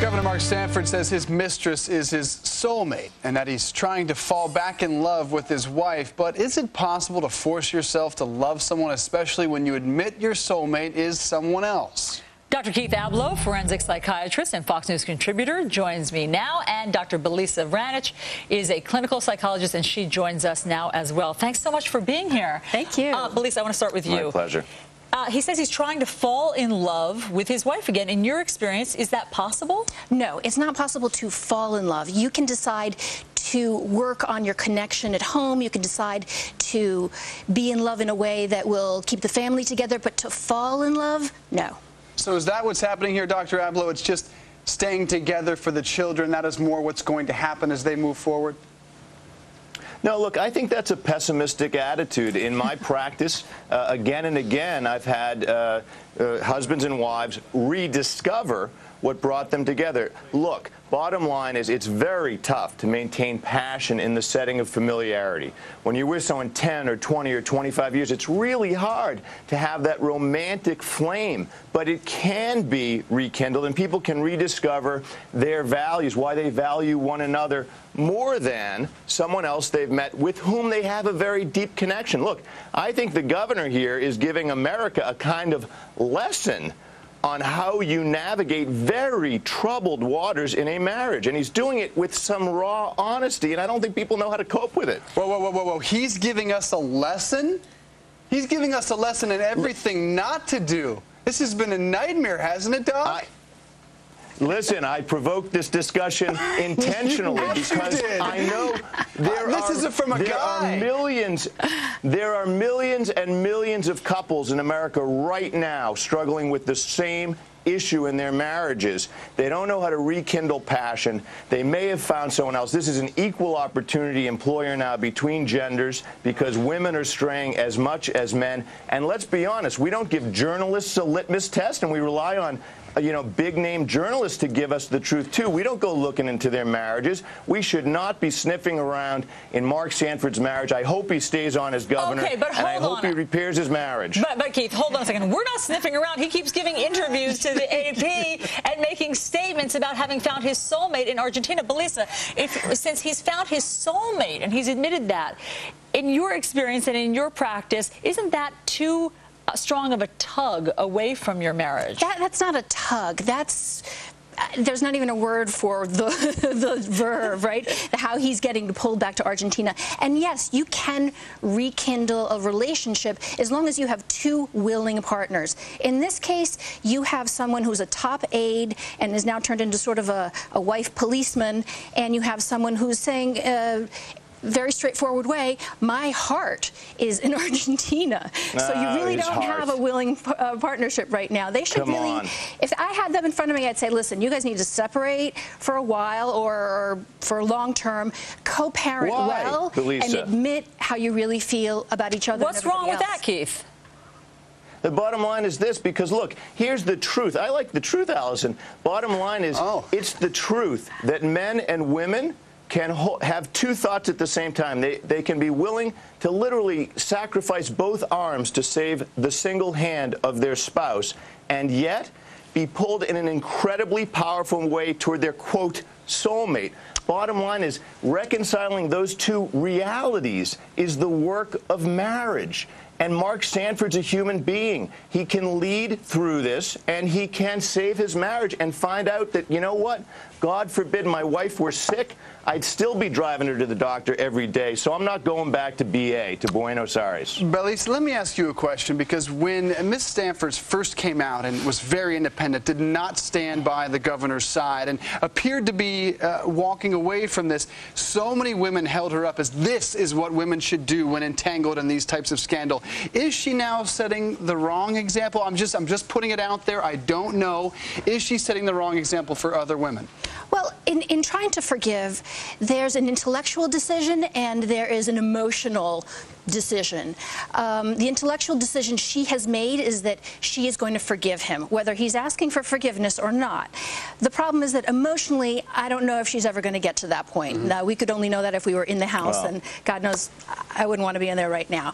Governor Mark Sanford says his mistress is his soulmate and that he's trying to fall back in love with his wife. But is it possible to force yourself to love someone, especially when you admit your soulmate is someone else? Dr. Keith Abloh, forensic psychiatrist and Fox News contributor, joins me now. And Dr. Belisa Vranich is a clinical psychologist, and she joins us now as well. Thanks so much for being here. Thank you. Belisa, I want to start with you. My pleasure. He says he's trying to fall in love with his wife again. In your experience, is that possible? No, it's not possible to fall in love. You can decide to work on your connection at home. You can decide to be in love in a way that will keep the family together, but to fall in love, no. So is that what's happening here, Dr. Abloh? It's just staying together for the children. That is more what's going to happen as they move forward? No, look, I think that's a pessimistic attitude. In my practice, again and again, I've had husbands and wives rediscover what brought them together. Look, bottom line is it's very tough to maintain passion in the setting of familiarity. When you're with someone 10 or 20 or 25 years, it's really hard to have that romantic flame, but it can be rekindled, and people can rediscover their values, why they value one another more than someone else they've met with whom they have a very deep connection. Look, I think the governor here is giving America a kind of lesson on how you navigate very troubled waters in a marriage. And he's doing it with some raw honesty, and I don't think people know how to cope with it. Whoa, whoa, whoa, whoa, whoa. He's giving us a lesson? He's giving us a lesson in everything not to do. This has been a nightmare, hasn't it, Doc? Listen, I provoked this discussion intentionally because I know there are millions and millions of couples in America right now struggling with the same issue in their marriages. They don't know how to rekindle passion. They may have found someone else. This is an equal opportunity employer now between genders because women are straying as much as men. And let's be honest, we don't give journalists a litmus test, and we rely on big-name journalists to give us the truth, too. We don't go looking into their marriages. We should not be sniffing around in Mark Sanford's marriage. I hope he stays on as governor, and I hope he repairs his marriage. But Keith, hold on a second. We're not sniffing around. He keeps giving interviews to the AP and making statements about having found his soulmate in Argentina. Belisa, since he's found his soulmate, and he's admitted that, in your experience and in your practice, isn't that too strong of a tug away from your marriage? That's not a tug. There's not even a word for the verb, right? How he's getting pulled back to Argentina. And yes, you can rekindle a relationship as long as you have two willing partners. In this case, you have someone who's a top aide and is now turned into sort of a wife policeman, and you have someone who's saying, very straightforward way, my heart is in Argentina. So you really don't have a willing partnership right now. They should if I had them in front of me, I'd say, listen, you guys need to separate for a while or for long term, co-parent well, Belisa? And admit how you really feel about each other. What's wrong with that, Keith? The bottom line is this, because, look, here's the truth. I like the truth, Allison. Bottom line is it's the truth that men and women can have two thoughts at the same time. They can be willing to literally sacrifice both arms to save the single hand of their spouse, and yet be pulled in an incredibly powerful way toward their, quote, soulmate. Bottom line is reconciling those two realities is the work of marriage. And Mark Sanford's a human being. He can lead through this, and he can save his marriage and find out that, you know what, God forbid my wife were sick, I'd still be driving her to the doctor every day. So I'm not going back to BA, to Buenos Aires. Belisa, let me ask you a question, because when Ms. Sanford first came out and was very independent, did not stand by the governor's side, and appeared to be walking away from this, so many women held her up as this is what women should do when entangled in these types of scandal. Is she now setting the wrong example? I'm just putting it out there. I don't know. Is she setting the wrong example for other women? Well, in trying to forgive, there's an intellectual decision and there is an emotional decision. The intellectual decision she has made is that she is going to forgive him, whether he's asking for forgiveness or not. The problem is that emotionally, I don't know if she's ever going to get to that point. Now, we could only know that if we were in the house, and God knows I wouldn't want to be in there right now.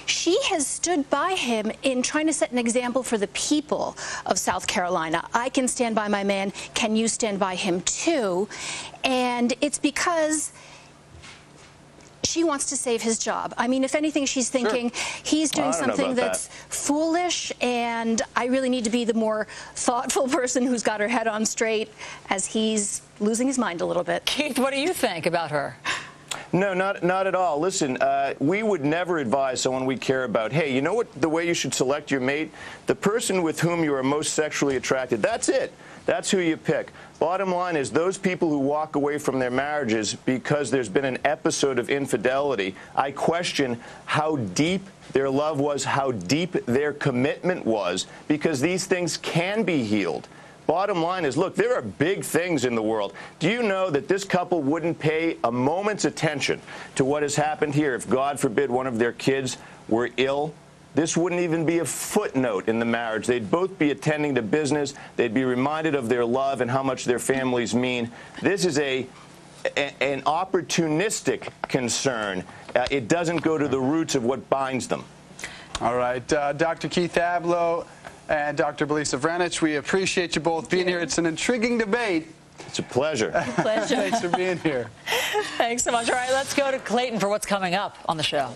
She has stood by him in trying to set an example for the people of South Carolina. I can stand by my man. Can you stand by him too? And it's because she wants to save his job. I mean, if anything, she's thinking he's doing something that's foolish, and I really need to be the more thoughtful person who's got her head on straight as he's losing his mind a little bit. Keith, what do you think about her? No, not at all. Listen, we would never advise someone we care about, hey, you know what, the way you should select your mate? The person with whom you are most sexually attracted, that's it. That's who you pick. Bottom line is those people who walk away from their marriages because there's been an episode of infidelity, I question how deep their love was, how deep their commitment was, because these things can be healed. Bottom line is, look, there are big things in the world. Do you know that this couple wouldn't pay a moment's attention to what has happened here if, God forbid, one of their kids were ill? This wouldn't even be a footnote in the marriage. They'd both be attending to business. They'd be reminded of their love and how much their families mean. This is an opportunistic concern. It doesn't go to the roots of what binds them. All right. Dr. Keith Abloh and Dr. Belisa Vranich, we appreciate you both being here. It's an intriguing debate. It's a pleasure. Pleasure. Thanks for being here. Thanks so much. All right, let's go to Clayton for what's coming up on the show.